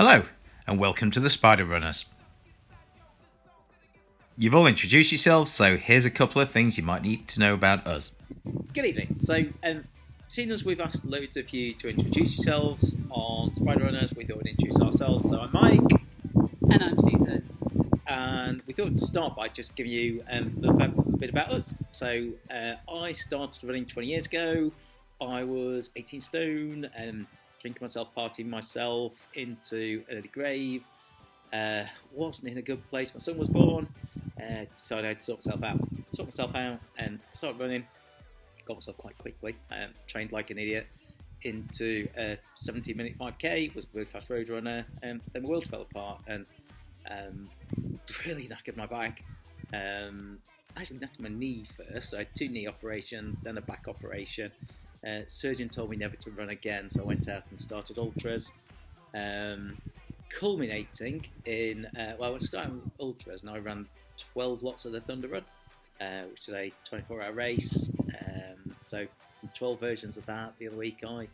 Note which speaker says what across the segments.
Speaker 1: Hello, and welcome to the Spider Runners. You've all introduced yourselves, so here's a couple of things you might need to know about us.
Speaker 2: Good evening. So, seeing as we've asked loads of you to introduce yourselves on Spider Runners, we thought we'd introduce ourselves. So, I'm Mike.
Speaker 3: And I'm Susan.
Speaker 2: And we thought we'd start by just giving you a little bit about us. So, I started running 20 years ago. I was 18 stone and drinking myself, partying myself into an early grave. Wasn't in a good place. My son was born. Decided I'd sort myself out and started running. Got myself quite quickly. Trained like an idiot into a 17-minute 5k. Was a really fast road runner, and then the world fell apart and really knackered my back. Actually knackered my knee first. So I had 2 knee operations, then a back operation. Surgeon told me never to run again, so I went out and started ultras. Culminating in, I was starting ultras and I ran 12 lots of the Thunder Run, which is a 24-hour race. So 12 versions of that. The other week I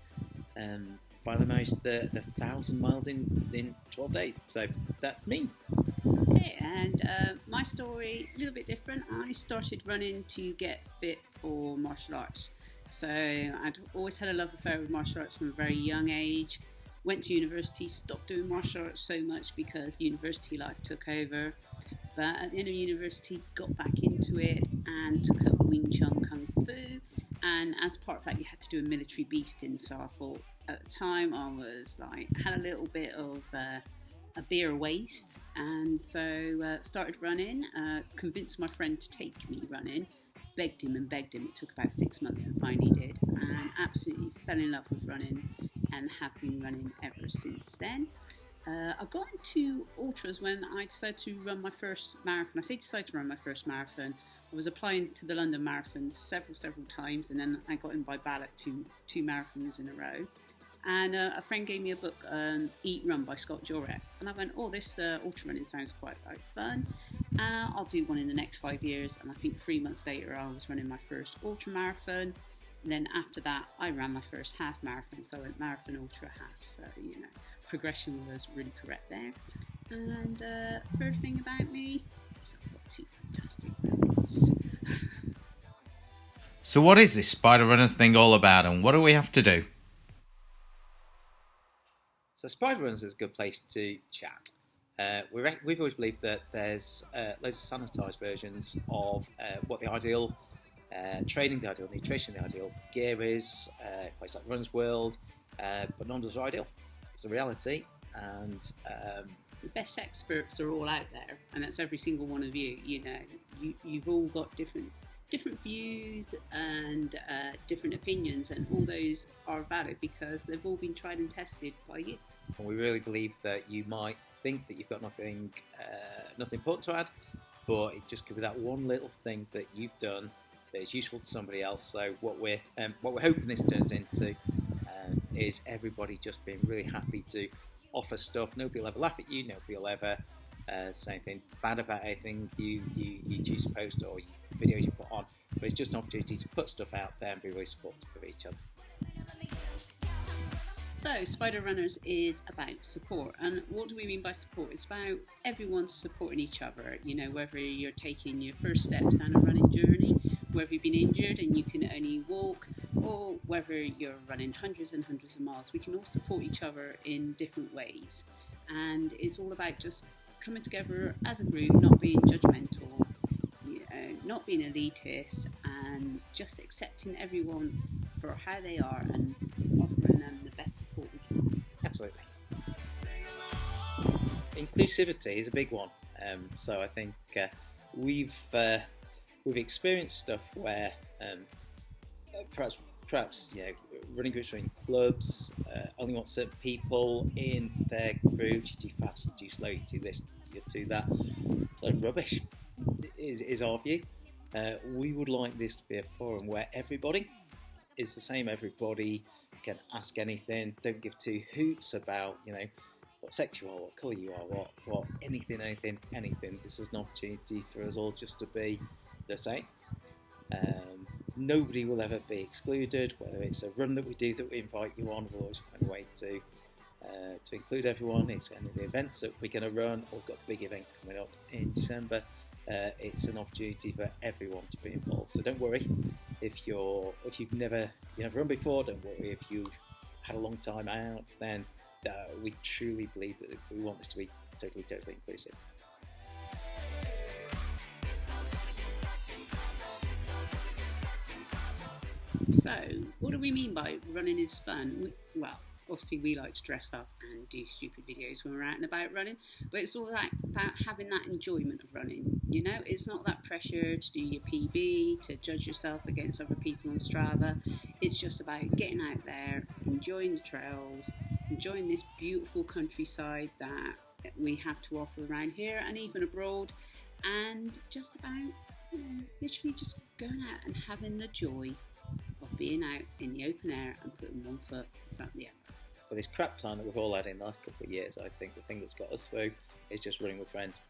Speaker 2: finally managed the 1,000 miles in 12 days. So that's me.
Speaker 3: Okay, and my story, a little bit different. I started running to get fit for martial arts. So I'd always had a love affair with martial arts from a very young age. Went to university, stopped doing martial arts so much because university life took over. But at the end of university, got back into it and took up Wing Chun Kung Fu. And as part of that, you had to do a military beasting. So I thought at the time I was like, had a little bit of a beer waste. And so started running, convinced my friend to take me running. Begged him. It took about 6 months and finally did. And absolutely fell in love with running and have been running ever since then. I got into ultras when I decided to run my first marathon. I say decided to run my first marathon. I was applying to the London marathons several times, and then I got in by ballot to 2 marathons in a row. And a friend gave me a book, Eat Run by Scott Jurek. And I went, this ultra running sounds quite fun. I'll do one in the next 5 years. And I think 3 months later, I was running my first ultra marathon. And then after that, I ran my first half marathon. So I went marathon, ultra, half. So, progression was really correct there. And third thing about me is I've got 2 fantastic runners.
Speaker 1: So, what is this Spider Runners thing all about, and what do we have to do?
Speaker 2: So Spider Runners is a good place to chat. We've always believed that there's loads of sanitised versions of what the ideal training, the ideal nutrition, the ideal gear is, a place like Runner's World, but none of those are ideal. It's a reality, and
Speaker 3: the best experts are all out there, and that's every single one of you. You've all got different views and different opinions, and all those are valid because they've all been tried and tested by you.
Speaker 2: And we really believe that you might think that you've got nothing important to add, but it just could be that one little thing that you've done that is useful to somebody else. So what we're hoping this turns into is everybody just being really happy to offer stuff. Nobody will ever laugh at you. Nobody will ever say anything bad about anything you choose to post or videos you put on. But it's just an opportunity to put stuff out there and be really supportive of each other.
Speaker 3: So Spider Runners is about support, and what do we mean by support? It's about everyone supporting each other. Whether you're taking your first steps down a running journey, whether you've been injured and you can only walk, or whether you're running hundreds and hundreds of miles, we can all support each other in different ways. And it's all about just coming together as a group, not being judgmental, not being elitist, and just accepting everyone for how they are and offering them the best support we can.
Speaker 2: Absolutely. Inclusivity is a big one. So I think we've experienced stuff where perhaps running groups or in clubs only want certain people in their groups. You do fast, you do slow, you do this, you do that. So rubbish is our view. We would like this to be a forum where everybody is the same. Everybody can ask anything. Don't give 2 hoots about what sex you are, what colour you are, what anything. This is an opportunity for us all just to be the same. Nobody will ever be excluded. Whether it's a run that we do that we invite you on, we'll always find a way to to include everyone. It's one of the events that we're going to run. We've got a big event coming up in December. It's an opportunity for everyone to be involved. So don't worry if you've never run before. Don't worry if you've had a long time out. Then we truly believe that we want this to be totally inclusive.
Speaker 3: So, what do we mean by running is fun? Well, obviously we like to dress up and do stupid videos when we're out and about running, but it's all about having that enjoyment of running. You know, it's not that pressure to do your PB, to judge yourself against other people on Strava. It's just about getting out there, enjoying the trails, enjoying this beautiful countryside that we have to offer around here and even abroad, and just about literally just going out and having the joy of being out in the open air and putting one foot in front of the other.
Speaker 2: For this crap time that we've all had in the last couple of years, I think the thing that's got us through is just running with friends.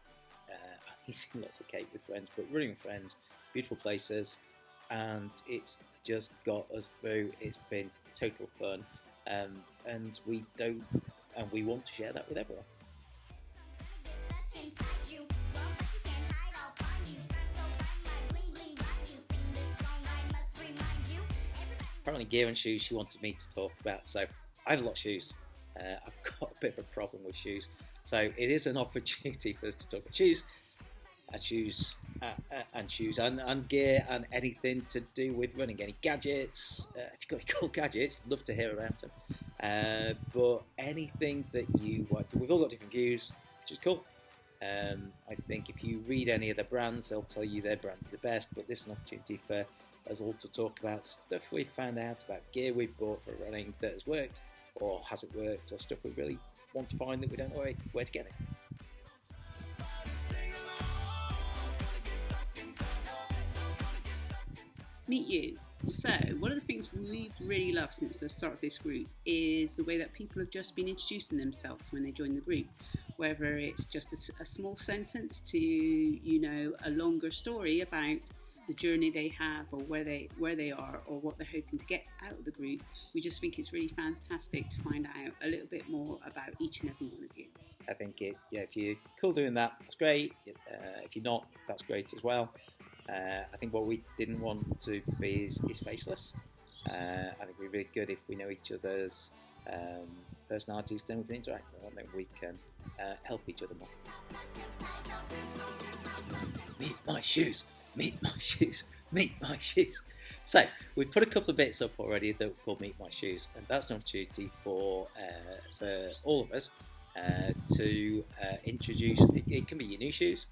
Speaker 2: Eating lots of cake with friends, but running with friends, beautiful places, and it's just got us through. It's been total fun, and we want to share that with everyone. Apparently gear and shoes she wanted me to talk about, so I have a lot of shoes. I've got a bit of a problem with shoes, so it is an opportunity for us to talk about shoes and gear and anything to do with running. Any gadgets, if you've got any cool gadgets, love to hear about them. But anything that you want, we've all got different views, which is cool. I think if you read any of the brands, they'll tell you their brand's the best, but this is an opportunity for us all to talk about stuff we've found out, about gear we've bought for running that has worked or hasn't worked, or stuff we really want to find that we don't know where to get it.
Speaker 3: Meet you. So, one of the things we've really loved since the start of this group is the way that people have just been introducing themselves when they join the group. Whether it's just a small sentence to, a longer story about the journey they have or where they are or what they're hoping to get out of the group. We just think it's really fantastic to find out a little bit more about each and every one of you.
Speaker 2: I think if you're cool doing that, that's great. If you're not, that's great as well. I think what we didn't want to be is faceless. I think we're really good if we know each other's personalities, then we can interact more, and then we can help each other more. Meet my shoes. Meet my shoes, meet my shoes. So we've put a couple of bits up already that are called Meet My Shoes, and that's an opportunity for all of us to introduce. It can be your new shoes,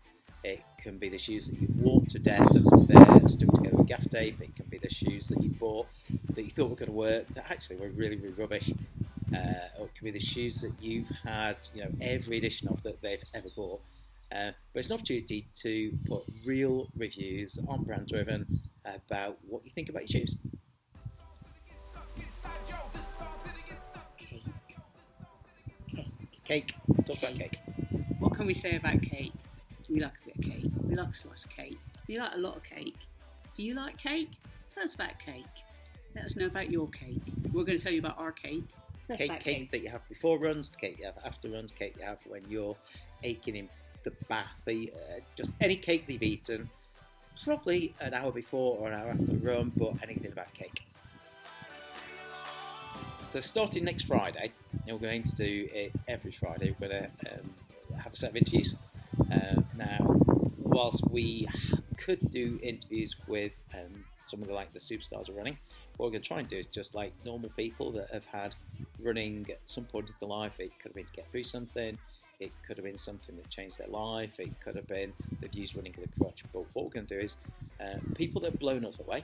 Speaker 2: it can be the shoes that you've worn to death and they're stuck together with gaff tape. It can be the shoes that you bought that you thought were going to work that actually were really rubbish. Or it can be the shoes that you've had, every edition of that they've ever bought. But it's an opportunity to put real reviews on Brand Driven about what you think about your shoes. Cake. Talk about cake.
Speaker 3: What can we say about cake? We like a bit of cake. We like a slice of cake. We like a lot of cake. Do you like cake? Tell us about cake. Let us know about your cake. We're going to tell you about our cake.
Speaker 2: Cake that you have before runs, cake you have after runs, cake you have when you're aching in the bath, just any cake that you've eaten, probably an hour before or an hour after the run, but anything about cake. So starting next Friday, we're going to do it every Friday. We're going to have a set of interviews. Now, whilst we could do interviews with some of the superstars of running, what we're going to try and do is just like normal people that have had running at some point in their life. It could have been to get through something. It could have been something that changed their life. It could have been they've used running as a crutch. But what we're going to do is people that have blown us away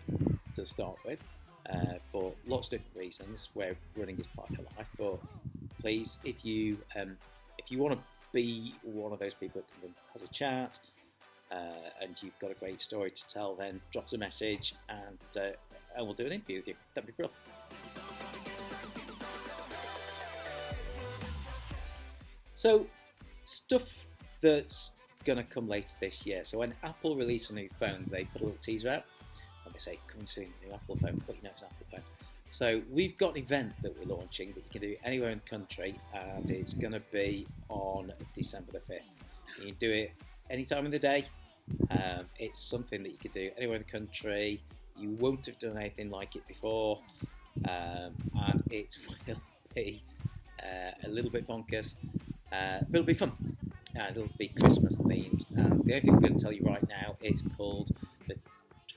Speaker 2: to start with for lots of different reasons where running is part of their life. But please, if you want to be one of those people that comes and has a chat and you've got a great story to tell, then drop us a message and we'll do an interview with you. That'd be brilliant. So, stuff that's going to come later this year. So when Apple release a new phone, they put a little teaser out and they say, coming soon, new Apple phone, but it's an Apple phone. So we've got an event that we're launching that you can do anywhere in the country, and it's going to be on December the 5th. You can do it any time of the day. It's something that you can do anywhere in the country. You won't have done anything like it before, and it will be a little bit bonkers, but it'll be fun, and it'll be Christmas themed. And the only thing I'm going to tell you right now is called the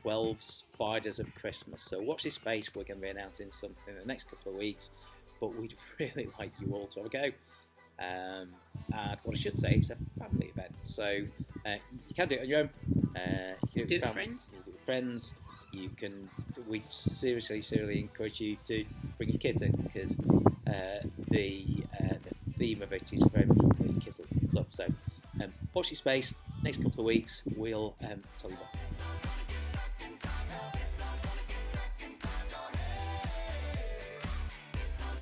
Speaker 2: 12 Spiders of Christmas. So watch this space. We're going to be announcing something in the next couple of weeks, but we'd really like you all to have a go. And what I should say, it's a family event, so you can do it on your own. You can
Speaker 3: Do it with friends.
Speaker 2: You can do it with friends. You can. We seriously encourage you to bring your kids in, because the theme of it is very much what your kids will love. So watch your space. Next couple of weeks, we'll tell you more.